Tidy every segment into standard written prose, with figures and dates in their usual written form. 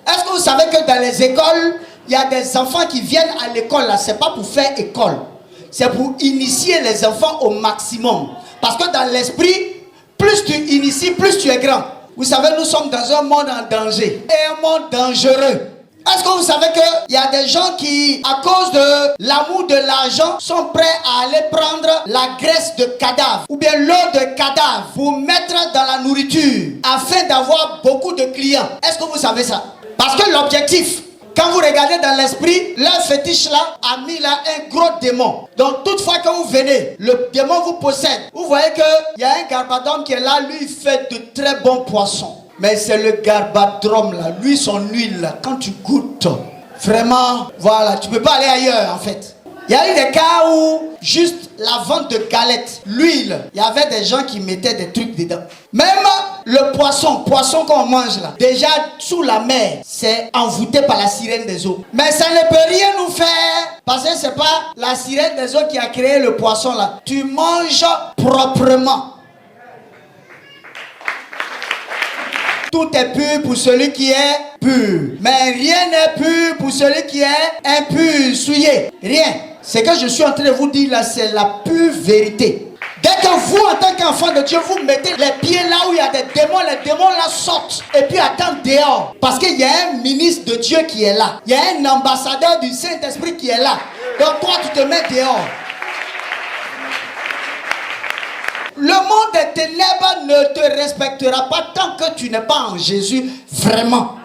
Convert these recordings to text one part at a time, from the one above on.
Est-ce que vous savez que dans les écoles, il y a des enfants qui viennent à l'école là, c'est pas pour faire école. C'est pour initier les enfants au maximum. Parce que dans l'esprit, plus tu inities, plus tu es grand. Vous savez, nous sommes dans un monde en danger. Et un monde dangereux. Est-ce que vous savez qu'il y a des gens qui, à cause de l'amour de l'argent, sont prêts à aller prendre la graisse de cadavre ou bien l'eau de cadavre pour mettre dans la nourriture afin d'avoir beaucoup de clients? Est-ce que vous savez ça? Parce que l'objectif, quand vous regardez dans l'esprit, leur fétiche là a mis là un gros démon. Donc toutefois que vous venez, le démon vous possède. Vous voyez qu'il y a un garbadome qui est là, lui il fait de très bons poissons. Mais c'est le garbadome là, lui son huile là, quand tu goûtes, vraiment, voilà, tu peux pas aller ailleurs en fait. Il y a eu des cas où juste la vente de galettes, l'huile, il y avait des gens qui mettaient des trucs dedans. Même le poisson qu'on mange là, déjà sous la mer, c'est envoûté par la sirène des eaux. Mais ça ne peut rien nous faire, parce que c'est pas la sirène des eaux qui a créé le poisson là. Tu manges proprement. Tout est pur pour celui qui est pur. Mais rien n'est pur pour celui qui est impur, souillé. Rien. Ce que je suis en train de vous dire là, c'est la pure vérité. Dès que vous, en tant qu'enfant de Dieu, vous mettez les pieds là où il y a des démons, les démons là sortent. Et puis attendent dehors. Parce qu'il y a un ministre de Dieu qui est là. Il y a un ambassadeur du Saint-Esprit qui est là. Donc toi, tu te mets dehors. Le monde des ténèbres ne te respectera pas tant que tu n'es pas en Jésus vraiment.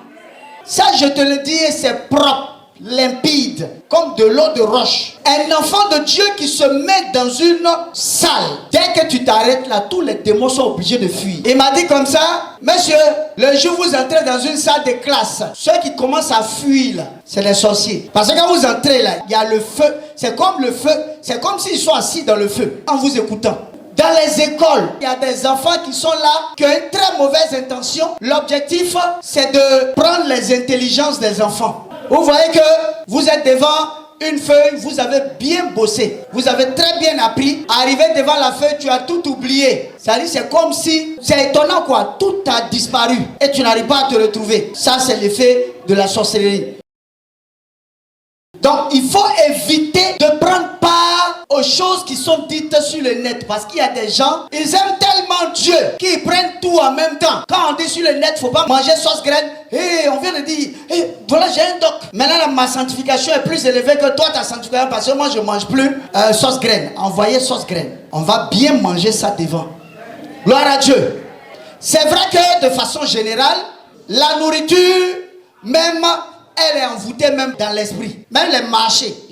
Ça, je te le dis, c'est propre, limpide, comme de l'eau de roche. Un enfant de Dieu qui se met dans une salle, dès que tu t'arrêtes là, tous les démons sont obligés de fuir. Il m'a dit comme ça, monsieur, le jour où vous entrez dans une salle de classe, ceux qui commencent à fuir là, c'est les sorciers. Parce que quand vous entrez là, il y a le feu, c'est comme le feu, c'est comme s'ils sont assis dans le feu, en vous écoutant. Dans les écoles, il y a des enfants qui sont là, qui ont une très mauvaise intention. L'objectif, c'est de prendre les intelligences des enfants. Vous voyez que vous êtes devant une feuille, vous avez bien bossé. Vous avez très bien appris. Arrivé devant la feuille, tu as tout oublié. C'est-à-dire, c'est comme si, c'est étonnant quoi, tout a disparu et tu n'arrives pas à te retrouver. Ça, c'est l'effet de la sorcellerie. Donc, il faut éviter de prendre part aux choses qui sont dites sur le net. Parce qu'il y a des gens, ils aiment tellement Dieu qu'ils prennent tout en même temps. Quand on dit sur le net, il ne faut pas manger sauce graine. Et on vient de dire, voilà, j'ai un doc. Maintenant, ma sanctification est plus élevée que toi, ta sanctification. Parce que moi, je ne mange plus sauce graine. Envoyez sauce graine. On va bien manger ça devant. Gloire à Dieu. C'est vrai que de façon générale, la nourriture, même... elle est envoûtée même dans l'esprit. Même les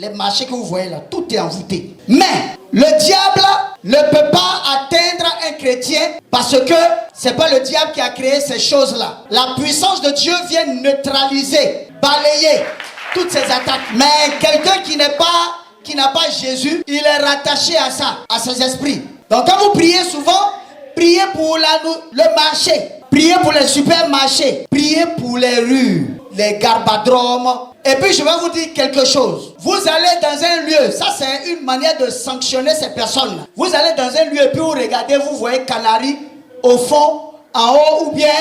marchés que vous voyez là, tout est envoûté. Mais le diable ne peut pas atteindre un chrétien parce que c'est pas le diable qui a créé ces choses-là. La puissance de Dieu vient neutraliser, balayer toutes ces attaques. Mais quelqu'un qui n'a pas Jésus, il est rattaché à ça, à ses esprits. Donc quand vous priez souvent, priez pour le marché, priez pour les supermarchés, priez pour les rues, les garbadromes. Et puis je vais vous dire quelque chose. Vous allez dans un lieu, ça c'est une manière de sanctionner ces personnes. Vous allez dans un lieu et puis vous regardez, vous voyez canaries au fond, en haut, ou bien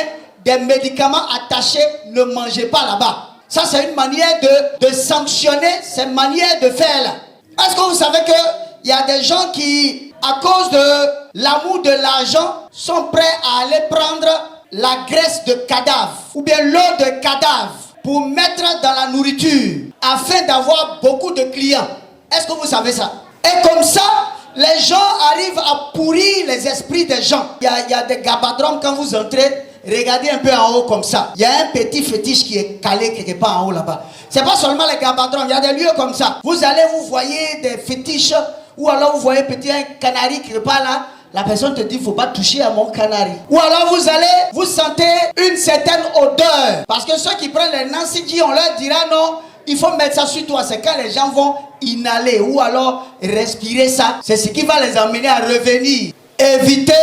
des médicaments attachés, ne mangez pas là-bas. Ça c'est une manière de sanctionner ces manières de faire là. Est-ce que vous savez qu'il y a des gens qui, à cause de l'amour de l'argent, sont prêts à aller prendre la graisse de cadavre ou bien l'eau de cadavre pour mettre dans la nourriture afin d'avoir beaucoup de clients? Est-ce que vous savez ça? Et comme ça, les gens arrivent à pourrir les esprits des gens. Il y a des gabadromes quand vous entrez, regardez un peu en haut comme ça. Il y a un petit fétiche qui est calé quelque part en haut là-bas. C'est pas seulement les gabadromes, il y a des lieux comme ça. Vous allez, vous voyez des fétiches, ou alors vous voyez petit un canari quelque part là. La personne te dit, il ne faut pas toucher à mon canari. Ou alors vous allez, vous sentez une certaine odeur. Parce que ceux qui prennent les Nancy, on leur dira non, il faut mettre ça sur toi. C'est quand les gens vont inhaler ou alors respirer ça. C'est ce qui va les emmener à revenir. Évitez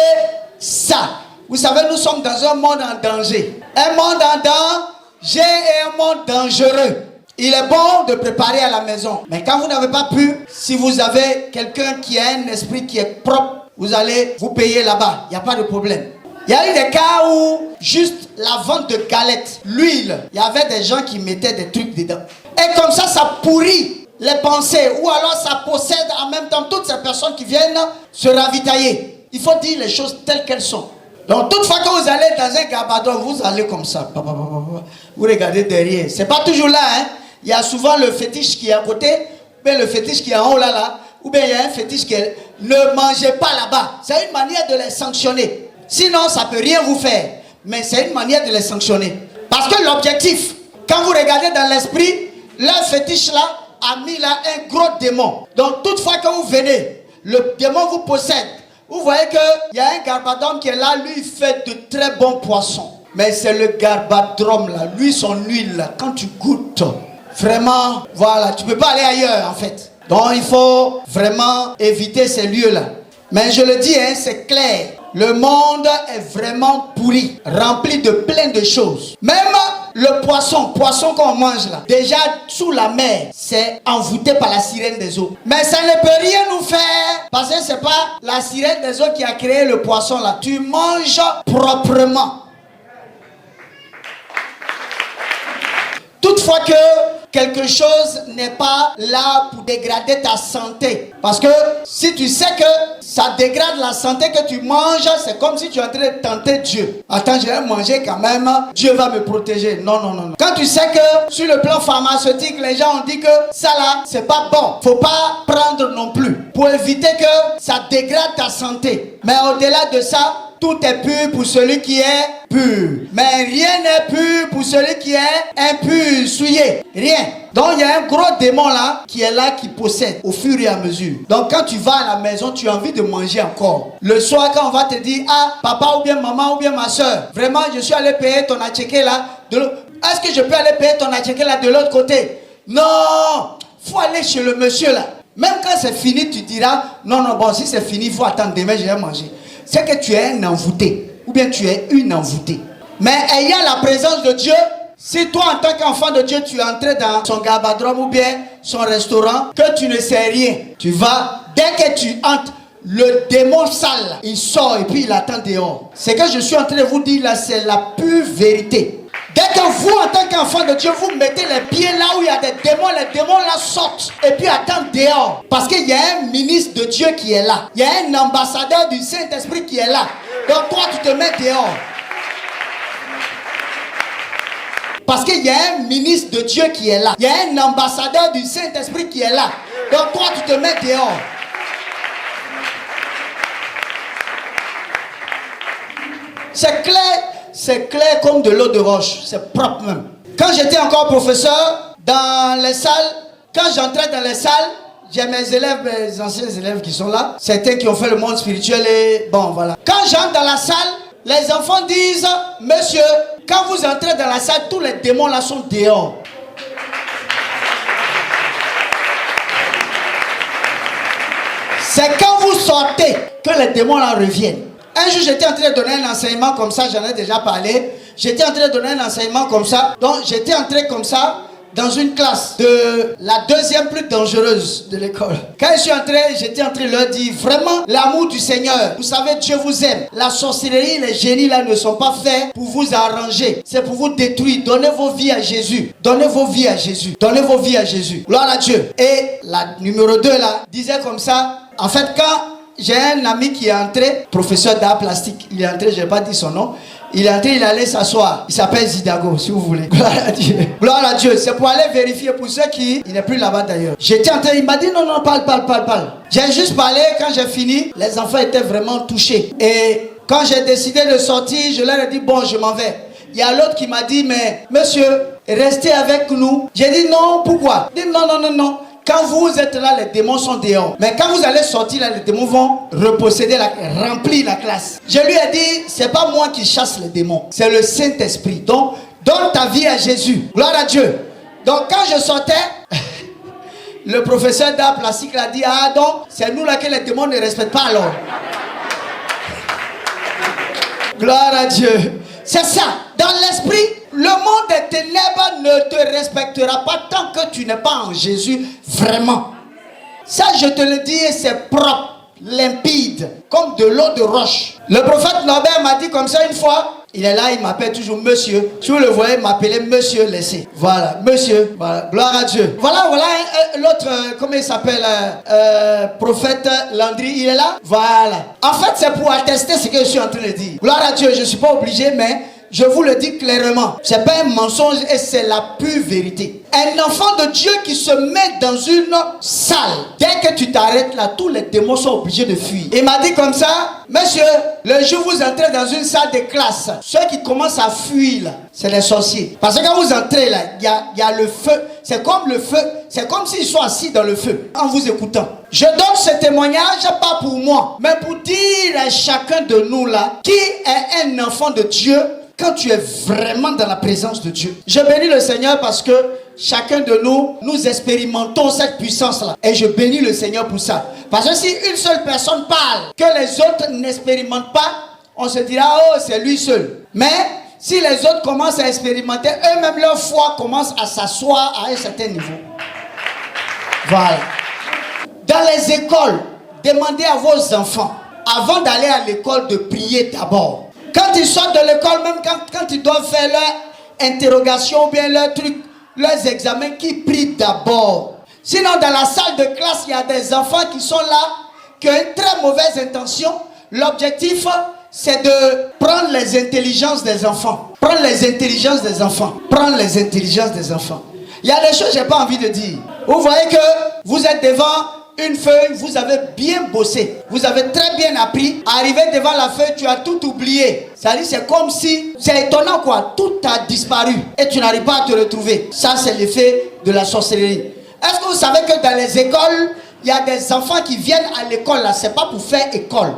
ça. Vous savez, nous sommes dans un monde en danger. Un monde en danger et un monde dangereux. Il est bon de préparer à la maison. Mais quand vous n'avez pas pu, si vous avez quelqu'un qui a un esprit qui est propre, vous allez vous payer là-bas. Il n'y a pas de problème. Il y a eu des cas où juste la vente de galettes, l'huile, il y avait des gens qui mettaient des trucs dedans. Et comme ça pourrit les pensées, ou alors ça possède en même temps toutes ces personnes qui viennent se ravitailler. Il faut dire les choses telles qu'elles sont. Donc, toute fois que vous allez dans un gabadon, vous allez comme ça. Vous regardez derrière. C'est pas toujours là, hein. Il y a souvent le fétiche qui est à côté, ou bien le fétiche qui est en haut là, ou bien il y a un fétiche qui est... Ne mangez pas là-bas. C'est une manière de les sanctionner. Sinon, ça peut rien vous faire. Mais c'est une manière de les sanctionner. Parce que l'objectif, quand vous regardez dans l'esprit, leur fétiche là a mis là un gros démon. Donc, toutefois que vous venez, le démon vous possède. Vous voyez qu'il y a un garbadome qui est là, lui il fait de très bons poissons. Mais c'est le garbadrome là, lui son huile là, quand tu goûtes, vraiment, voilà, tu ne peux pas aller ailleurs en fait. Donc il faut vraiment éviter ces lieux là. Mais je le dis, hein, c'est clair, le monde est vraiment pourri, rempli de plein de choses. Même le poisson qu'on mange là, déjà sous la mer, c'est envoûté par la sirène des eaux. Mais ça ne peut rien nous faire, parce que c'est pas la sirène des eaux qui a créé le poisson là. Tu manges proprement. Toutefois que quelque chose n'est pas là pour dégrader ta santé. Parce que si tu sais que ça dégrade la santé que tu manges, c'est comme si tu es en train de tenter Dieu. Attends, je vais manger quand même, Dieu va me protéger. Non, non, non. Quand tu sais que sur le plan pharmaceutique, les gens ont dit que ça là, c'est pas bon. Faut pas prendre non plus. Pour éviter que ça dégrade ta santé. Mais au-delà de ça, tout est pur pour celui qui est pur. Mais rien n'est pur pour celui qui est impur, souillé. Rien. Donc il y a un gros démon là, qui possède au fur et à mesure. Donc quand tu vas à la maison, tu as envie de manger encore. Le soir quand on va te dire, ah, papa ou bien maman ou bien ma soeur, vraiment je suis allé payer ton attiqué là. Est-ce que je peux aller payer ton attiqué là de l'autre côté? Non, faut aller chez le monsieur là. Même quand c'est fini, tu diras, non, non, bon, si c'est fini, il faut attendre demain, je vais manger. C'est que tu es un envoûté, ou bien tu es une envoûtée. Mais ayant la présence de Dieu, si toi en tant qu'enfant de Dieu, tu es entré dans son gabadrome ou bien son restaurant, que tu ne sais rien, tu vas, dès que tu entres, le démon sale, il sort et puis il attend dehors. Ce que je suis en train de vous dire là, c'est la pure vérité. Dès que vous, en tant qu'enfant de Dieu, vous mettez les pieds là où il y a des démons, les démons là sortent et puis attendent dehors. Parce qu'il y a un ministre de Dieu qui est là. Il y a un ambassadeur du Saint-Esprit qui est là. Donc toi, tu te mets dehors. Parce qu'il y a un ministre de Dieu qui est là. Il y a un ambassadeur du Saint-Esprit qui est là. Donc toi, tu te mets dehors. C'est clair comme de l'eau de roche. C'est propre même. Quand j'étais encore professeur, dans les salles, quand j'entrais dans les salles, j'ai mes élèves, mes anciens élèves qui sont là, certains qui ont fait le monde spirituel et bon voilà. Quand j'entre dans la salle, les enfants disent, monsieur, quand vous entrez dans la salle, tous les démons là sont dehors. C'est quand vous sortez que les démons là reviennent. Un jour, j'étais en train de donner un enseignement comme ça, j'en ai déjà parlé. J'étais en train de donner un enseignement comme ça. Donc, j'étais entré comme ça dans une classe de la deuxième plus dangereuse de l'école. Quand je suis entré, j'étais en train de leur dire, vraiment, l'amour du Seigneur. Vous savez, Dieu vous aime. La sorcellerie, les génies là ne sont pas faits pour vous arranger. C'est pour vous détruire. Donnez vos vies à Jésus. Donnez vos vies à Jésus. Donnez vos vies à Jésus. Gloire à Dieu. Et la numéro 2 là, disait comme ça, en fait, quand... J'ai un ami qui est entré, professeur d'art plastique. Il est entré, je n'ai pas dit son nom. Il est entré, il allait s'asseoir. Il s'appelle Zidago, si vous voulez. Gloire à Dieu. Gloire à Dieu. C'est pour aller vérifier pour ceux qui... Il n'est plus là-bas d'ailleurs. J'étais en train, il m'a dit non, non, parle. J'ai juste parlé, quand j'ai fini, les enfants étaient vraiment touchés. Et quand j'ai décidé de sortir, je leur ai dit bon, je m'en vais. Il y a l'autre qui m'a dit, mais monsieur, restez avec nous. J'ai dit non, pourquoi? Il dit non. Quand vous êtes là, les démons sont dehors. Mais quand vous allez sortir là, les démons vont reposséder, remplir la classe. Je lui ai dit, c'est pas moi qui chasse les démons. C'est le Saint-Esprit. Donc, donne ta vie à Jésus. Gloire à Dieu. Donc, quand je sortais, le professeur d'art plastique a dit, ah donc, c'est nous là que les démons ne respectent pas alors. Gloire à Dieu. C'est ça. Dans l'esprit, le monde des ténèbres ne te respectera pas tant que tu n'es pas en Jésus vraiment. Ça, je te le dis et c'est propre. limpide, comme de l'eau de roche. Le prophète Norbert m'a dit comme ça une fois. Il est là, il m'appelle toujours monsieur. Si vous le voyez, m'appeler monsieur laissé. Voilà, monsieur. Voilà, gloire à Dieu. Voilà l'autre, comment il s'appelle, prophète Landry, il est là. Voilà. En fait, c'est pour attester ce que je suis en train de dire. Gloire à Dieu, je ne suis pas obligé, mais je vous le dis clairement. Ce n'est pas un mensonge et c'est la pure vérité. Un enfant de Dieu qui se met dans une salle. Dès que tu t'arrêtes là, tous les démons sont obligés de fuir. Il m'a dit comme ça, monsieur, le jour où vous entrez dans une salle de classe, ceux qui commencent à fuir là, c'est les sorciers. Parce que quand vous entrez là, il y a le feu. C'est comme le feu. C'est comme s'ils sont assis dans le feu en vous écoutant. Je donne ce témoignage pas pour moi, mais pour dire à chacun de nous là, qui est un enfant de Dieu quand tu es vraiment dans la présence de Dieu. Je bénis le Seigneur parce que chacun de nous, nous expérimentons cette puissance-là. Et je bénis le Seigneur pour ça. Parce que si une seule personne parle, que les autres n'expérimentent pas, on se dira, oh, c'est lui seul. Mais si les autres commencent à expérimenter, eux-mêmes leur foi commence à s'asseoir à un certain niveau. Voilà. Dans les écoles, demandez à vos enfants, avant d'aller à l'école, de prier d'abord. Quand ils sortent de l'école, même quand ils doivent faire leur interrogation ou bien leur truc, leurs examens, qu'ils prient d'abord. Sinon, dans la salle de classe, il y a des enfants qui sont là, qui ont une très mauvaise intention. L'objectif, c'est de prendre les intelligences des enfants. Prendre les intelligences des enfants. Prendre les intelligences des enfants. Il y a des choses que je n'ai pas envie de dire. Vous voyez que vous êtes devant une feuille, vous avez bien bossé, vous avez très bien appris. Arrivé devant la feuille, tu as tout oublié. C'est comme si, c'est étonnant quoi, tout a disparu et tu n'arrives pas à te retrouver. Ça, c'est l'effet de la sorcellerie. Est-ce que vous savez que dans les écoles, il y a des enfants qui viennent à l'école là, c'est pas pour faire école,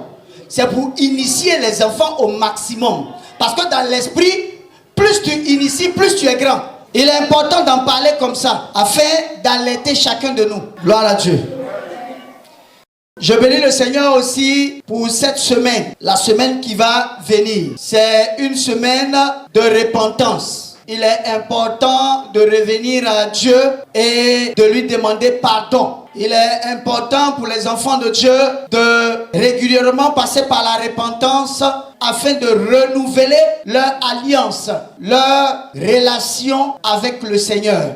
c'est pour initier les enfants au maximum. Parce que dans l'esprit, plus tu inities, plus tu es grand. Il est important d'en parler comme ça, afin d'alerter chacun de nous. Gloire à Dieu. Je bénis le Seigneur aussi pour cette semaine, la semaine qui va venir. C'est une semaine de repentance. Il est important de revenir à Dieu et de lui demander pardon. Il est important pour les enfants de Dieu de régulièrement passer par la repentance afin de renouveler leur alliance, leur relation avec le Seigneur.